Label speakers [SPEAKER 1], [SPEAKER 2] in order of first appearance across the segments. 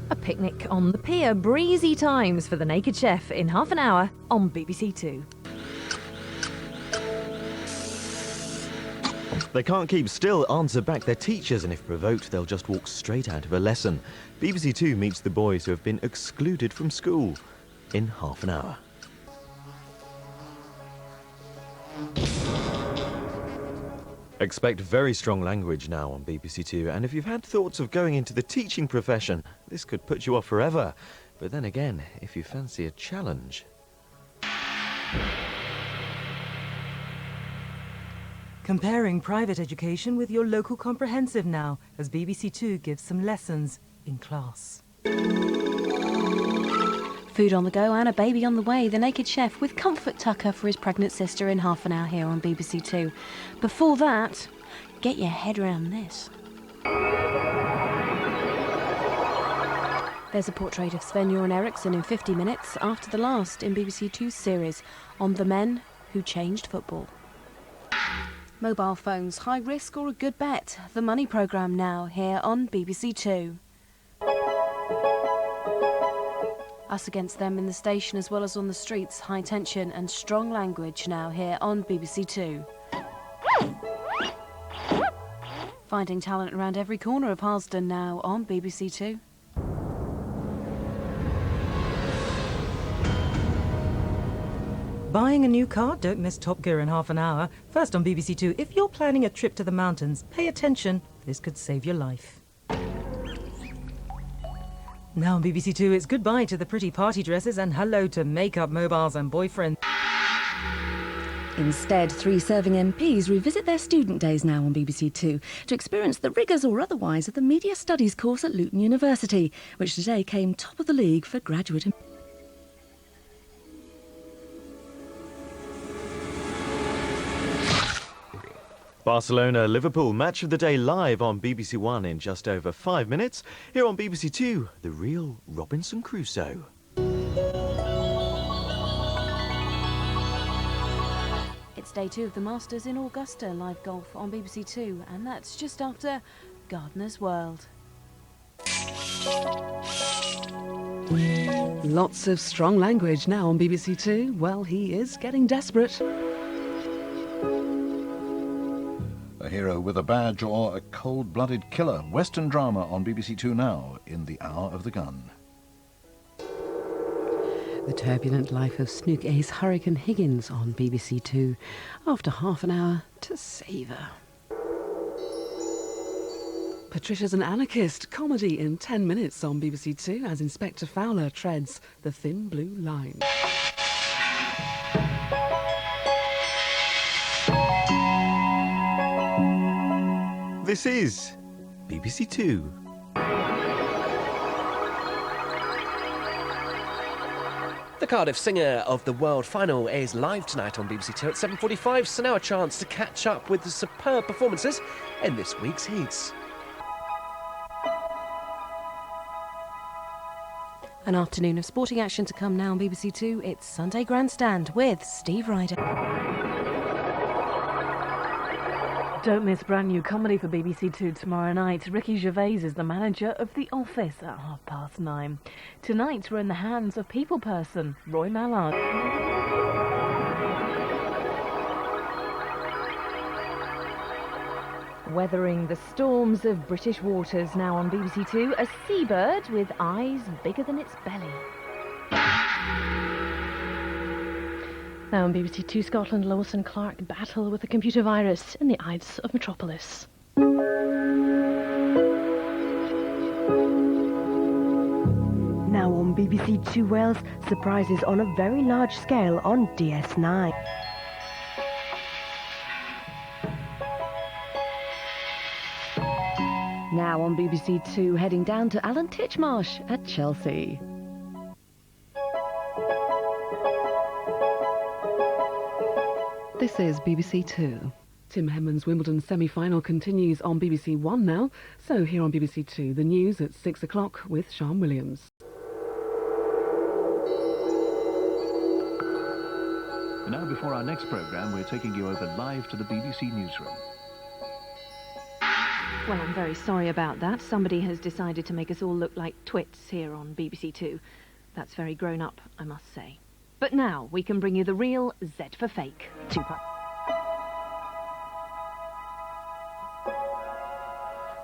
[SPEAKER 1] A picnic on the pier, breezy times for the Naked Chef in half an hour on BBC2.
[SPEAKER 2] They can't keep still, answer back their teachers, and if provoked, they'll just walk straight out of a lesson. BBC2 meets the boys who have been excluded from school in half an hour. Expect very strong language now on BBC2, and if you've had thoughts of going into the teaching profession, this could put you off forever. But then again, if you fancy a challenge...
[SPEAKER 3] Comparing private education with your local comprehensive now, as BBC2 gives some lessons in class.
[SPEAKER 4] Food on the go and a baby on the way. The Naked Chef with comfort tucker for his pregnant sister in half an hour here on BBC2. Before that, get your head around this. There's a portrait of Sven-Göran Eriksson in 50 minutes after the last in BBC2's series on the men who changed football. Mobile phones, high risk or a good bet? The Money programme now here on BBC2. Us against them in the station as well as on the streets. High tension and strong language now here on BBC2. Finding talent around every corner of Harlesden now on BBC2.
[SPEAKER 3] Buying a new car? Don't miss Top Gear in half an hour. First on BBC2, if you're planning a trip to the mountains, pay attention. This could save your life. Now on BBC2, it's goodbye to the pretty party dresses and hello to makeup, mobiles and boyfriends.
[SPEAKER 5] Instead, 3 serving MPs revisit their student days now on BBC2 to experience the rigours or otherwise of the Media Studies course at Luton University, which today came top of the league for graduate...
[SPEAKER 2] Barcelona-Liverpool, match of the day live on BBC One in just over 5 minutes. Here on BBC Two, the real Robinson Crusoe.
[SPEAKER 4] It's day 2 of the Masters in Augusta, live golf on BBC2, and that's just after Gardener's World.
[SPEAKER 6] Lots of strong language now on BBC2. Well, he is getting desperate.
[SPEAKER 7] A hero with a badge or a cold-blooded killer. Western drama on BBC2 now in the Hour of the Gun.
[SPEAKER 6] The turbulent life of Snook ace Hurricane Higgins on BBC2 after half an hour to savour. Patricia's an anarchist, comedy in 10 minutes on BBC2 as Inspector Fowler treads the thin blue line.
[SPEAKER 2] This is BBC Two.
[SPEAKER 8] The Cardiff singer of the World Final is live tonight on BBC2 at 7:45, so now a chance to catch up with the superb performances in this week's heats.
[SPEAKER 4] An afternoon of sporting action to come now on BBC2. It's Sunday Grandstand with Steve Ryder.
[SPEAKER 1] Don't miss brand new comedy for BBC2 tomorrow night. Ricky Gervais is the manager of The Office at 9:30. Tonight we're in the hands of people person Roy Mallard. Weathering the storms of British waters now on BBC2, a seabird with eyes bigger than its belly.
[SPEAKER 9] Now on BBC2 Scotland, Lewis and Clark battle with a computer virus in the Ides of Metropolis.
[SPEAKER 10] Now on BBC2 Wales, surprises on a very large scale on DS9.
[SPEAKER 5] Now on BBC2, heading down to Alan Titchmarsh at Chelsea.
[SPEAKER 6] This is BBC Two. Tim Henman's Wimbledon semi-final continues on BBC One now. So here on BBC Two, the news at 6 o'clock with Sean Williams.
[SPEAKER 11] Now, before our next programme, we're taking you over live to the BBC newsroom.
[SPEAKER 1] Well, I'm very sorry about that. Somebody has decided to make us all look like twits here on BBC2. That's very grown up, I must say. But now we can bring you the real Z for fake.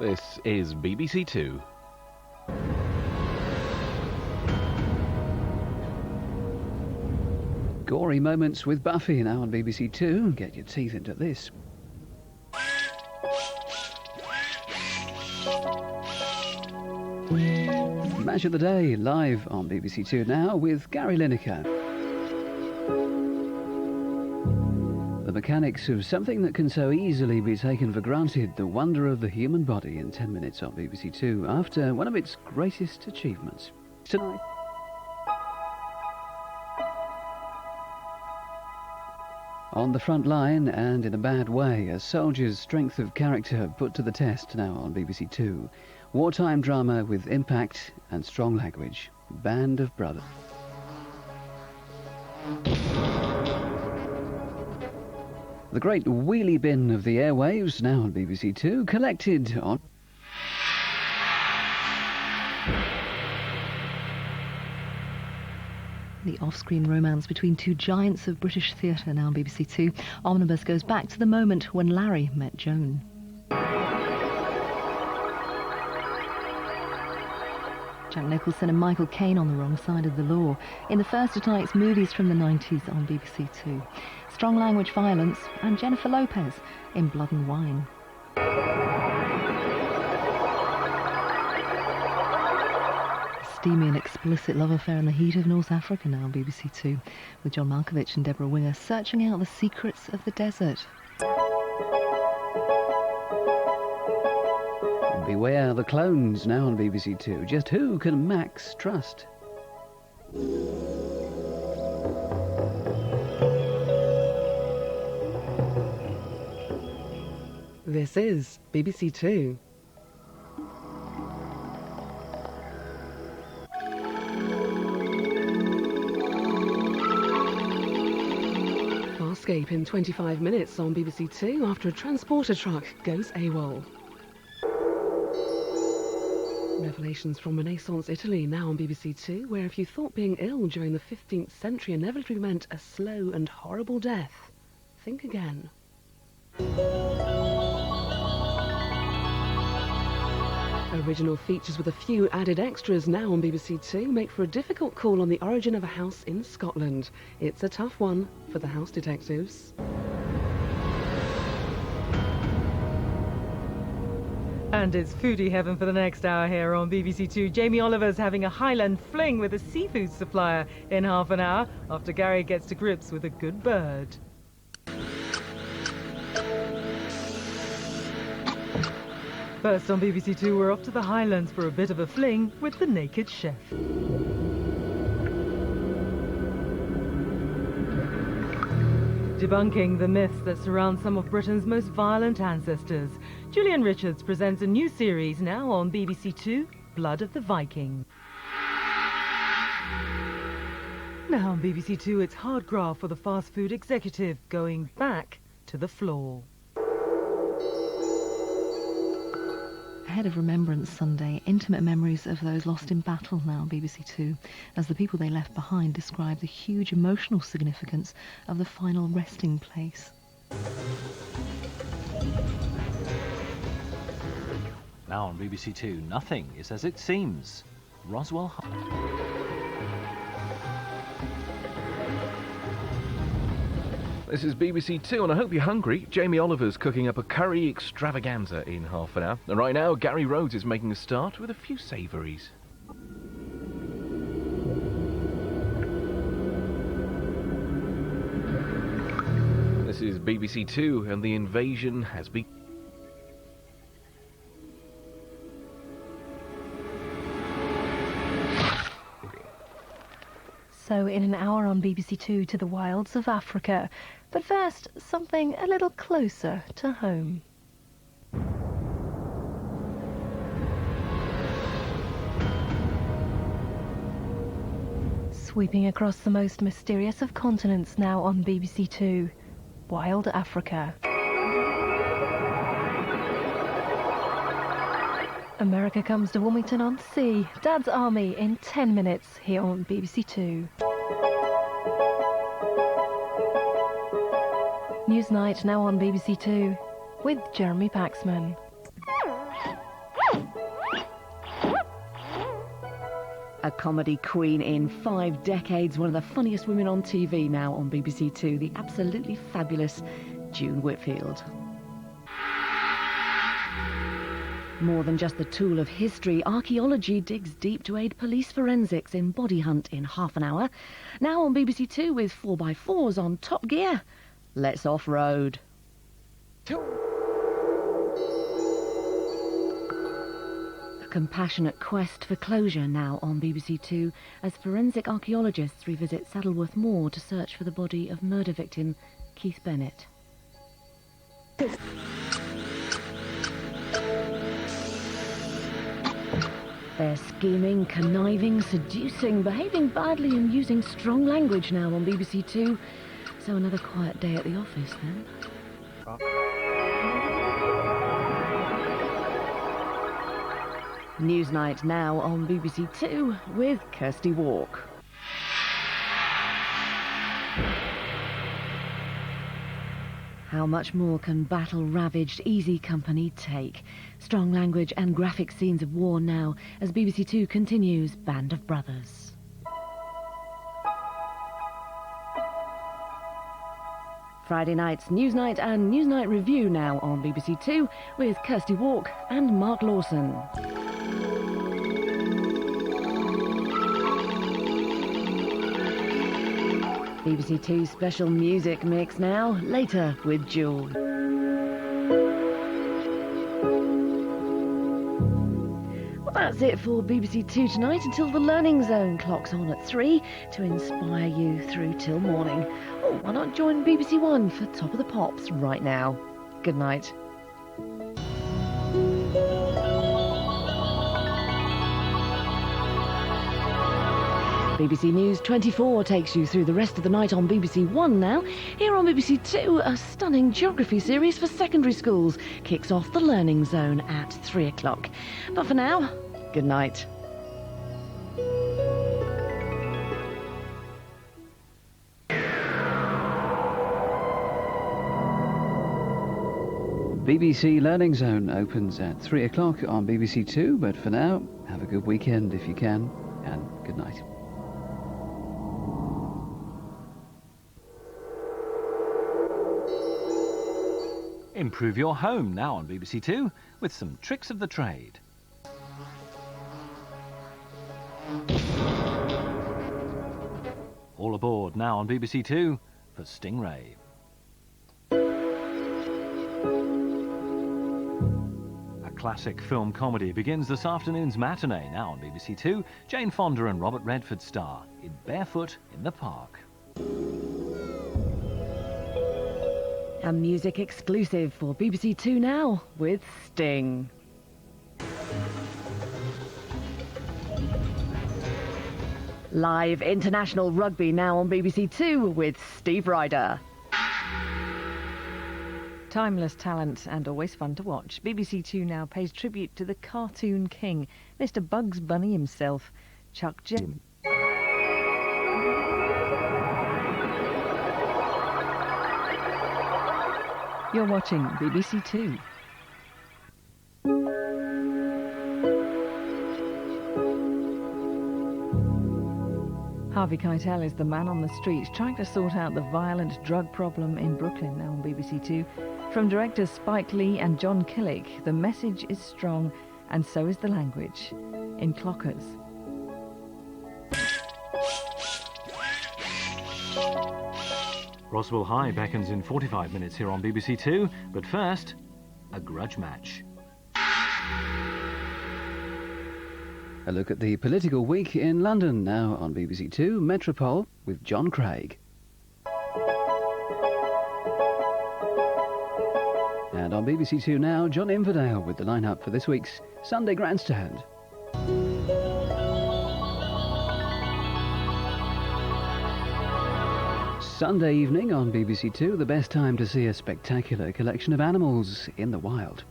[SPEAKER 11] This is BBC2.
[SPEAKER 12] Gory moments with Buffy now on BBC2. Get your teeth into this. Match of the Day, live on BBC2 now with Gary Lineker. The mechanics of something that can so easily be taken for granted, the wonder of the human body in 10 minutes on BBC2 after one of its greatest achievements. Tonight. On the front line, and in a bad way, a soldier's strength of character put to the test now on BBC2. Wartime drama with impact and strong language. Band of Brothers. The great wheelie bin of the airwaves now on BBC2, collected on...
[SPEAKER 5] The off-screen romance between two giants of British theatre now on BBC2. Omnibus goes back to the moment when Larry met Joan. Jack Nicholson and Michael Caine on the wrong side of the law in the first of tonight's movies from the 90s on BBC2. Strong language violence and Jennifer Lopez in Blood and Wine. Steamy and explicit love affair in the heat of North Africa now on BBC2, with John Malkovich and Deborah Winger searching out the secrets of the desert.
[SPEAKER 12] Beware the clones now on BBC2. Just who can Max trust?
[SPEAKER 6] This is BBC2. Farscape in 25 minutes on BBC2 after a transporter truck goes AWOL. Revelations from Renaissance Italy now on BBC2, where if you thought being ill during the 15th century inevitably meant a slow and horrible death, think again. Original features with a few added extras now on BBC2 make for a difficult call on the origin of a house in Scotland. It's a tough one for the house detectives.
[SPEAKER 3] And it's foodie heaven for the next hour here on BBC2. Jamie Oliver's having a Highland fling with a seafood supplier in half an hour after Gary gets to grips with a good bird. First on BBC2, we're off to the Highlands for a bit of a fling with the Naked Chef. Debunking the myths that surround some of Britain's most violent ancestors, Julian Richards presents a new series now on BBC2, Blood of the Viking. Now on BBC2, it's hard graft for the fast food executive going back to the floor.
[SPEAKER 5] Ahead of Remembrance Sunday, intimate memories of those lost in battle now on BBC2, as the people they left behind describe the huge emotional significance of the final resting place.
[SPEAKER 11] Now on BBC2, nothing is as it seems. Roswell.
[SPEAKER 13] This is BBC2 and I hope you're hungry. Jamie Oliver's cooking up a curry extravaganza in half an hour. And right now, Gary Rhodes is making a start with a few savouries. This is BBC2 and the invasion has begun.
[SPEAKER 9] So in an hour on BBC2 to the wilds of Africa. But first, something a little closer to home. Sweeping across the most mysterious of continents now on BBC2, Wild Africa. America comes to Wilmington-on-Sea. Dad's Army in 10 minutes here on BBC2. Newsnight now on BBC2 with Jeremy Paxman.
[SPEAKER 14] A comedy queen in 5 decades, one of the funniest women on TV now on BBC2, the absolutely fabulous June Whitfield. More than just the tool of history, archaeology digs deep to aid police forensics in Body Hunt in half an hour. Now on BBC2 with 4x4s on Top Gear. Let's off-road. A compassionate quest for closure now on BBC2 as forensic archaeologists revisit Saddleworth Moor to search for the body of murder victim Keith Bennett. They're scheming, conniving, seducing, behaving badly and using strong language now on BBC2. So another quiet day at the office then. Newsnight now on BBC2 with Kirsty Walk. How much more can battle-ravaged Easy Company take? Strong language and graphic scenes of war now as BBC2 continues Band of Brothers. Friday night's Newsnight and Newsnight Review now on BBC2 with Kirsty Walk and Mark Lawson. BBC2 special music mix now, later with Jewel. Well, that's it for BBC2 tonight until the Learning Zone clocks on at 3 to inspire you through till morning. Oh, why not join BBC One for Top of the Pops right now? Good night. BBC News 24 takes you through the rest of the night on BBC One now. Here on BBC Two, a stunning geography series for secondary schools kicks off the Learning Zone at 3 o'clock. But for now, good night.
[SPEAKER 12] BBC Learning Zone opens at 3 o'clock on BBC Two, but for now, have a good weekend if you can, and good night.
[SPEAKER 11] Improve your home now on BBC Two with some tricks of the trade. All aboard now on BBC Two for Stingray. A classic film comedy begins this afternoon's matinee now on BBC Two. Jane Fonda and Robert Redford star in Barefoot in the Park.
[SPEAKER 14] A music exclusive for BBC Two now with Sting. Live international rugby now on BBC Two with Steve Ryder.
[SPEAKER 3] Timeless talent and always fun to watch. BBC Two now pays tribute to the cartoon king, Mr. Bugs Bunny himself, Chuck Jim. You're watching BBC Two. Harvey Keitel is the man on the street trying to sort out the violent drug problem in Brooklyn now on BBC Two. From directors Spike Lee and John Killick, the message is strong and so is the language. In Clockers.
[SPEAKER 11] Roswell High beckons in 45 minutes here on BBC Two, but first, a grudge match.
[SPEAKER 12] A look at the political week in London now on BBC Two, Metropole with John Craig. And on BBC Two now, John Inverdale with the lineup for this week's Sunday Grandstand. Sunday evening on BBC Two, the best time to see a spectacular collection of animals in the wild.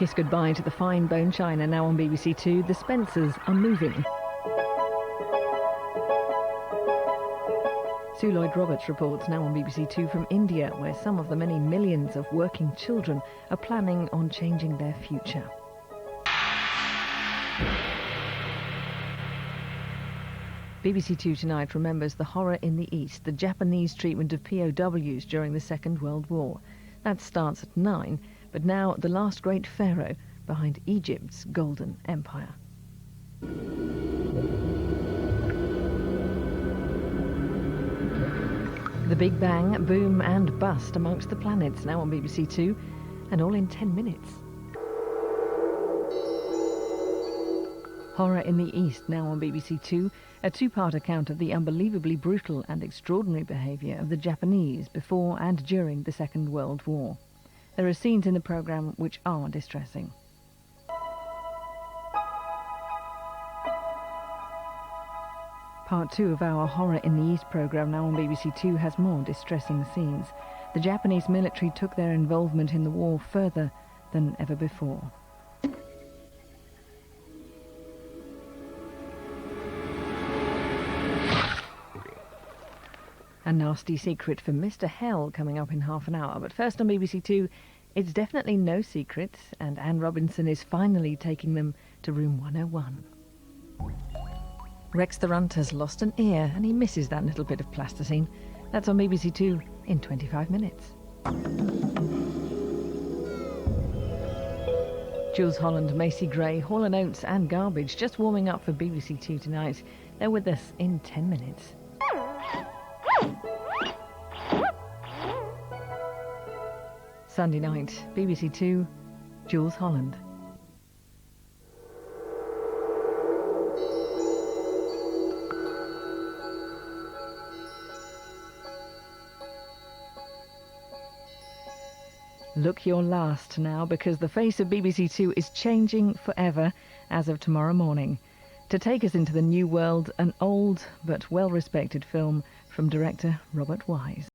[SPEAKER 3] Kiss goodbye to the fine bone china now on BBC Two. The Spencers are moving. Sue Lloyd-Roberts reports now on BBC Two from India, where some of the many millions of working children are planning on changing their future. BBC Two tonight remembers the horror in the East, the Japanese treatment of POWs during the Second World War. That starts at 9, but now the last great pharaoh behind Egypt's golden empire. The Big Bang, boom and bust amongst the planets now on BBC Two, and all in 10 minutes. Horror in the East now on BBC Two, a two-part account of the unbelievably brutal and extraordinary behaviour of the Japanese before and during the Second World War. There are scenes in the programme which are distressing. Part 2 of our Horror in the East programme now on BBC Two has more distressing scenes. The Japanese military took their involvement in the war further than ever before. A nasty secret for Mr. Hell coming up in half an hour. But first on BBC Two, it's definitely no secret, and Anne Robinson is finally taking them to room 101. Rex the Runt has lost an ear, and he misses that little bit of plasticine. That's on BBC Two in 25 minutes. Jules Holland, Macy Gray, Hall & Oates and Garbage just warming up for BBC Two tonight. They're with us in 10 minutes. Sunday night, BBC Two, Jules Holland. Look your last now, because the face of BBC Two is changing forever as of tomorrow morning. To take us into the new world, an old but well-respected film from director Robert Wise.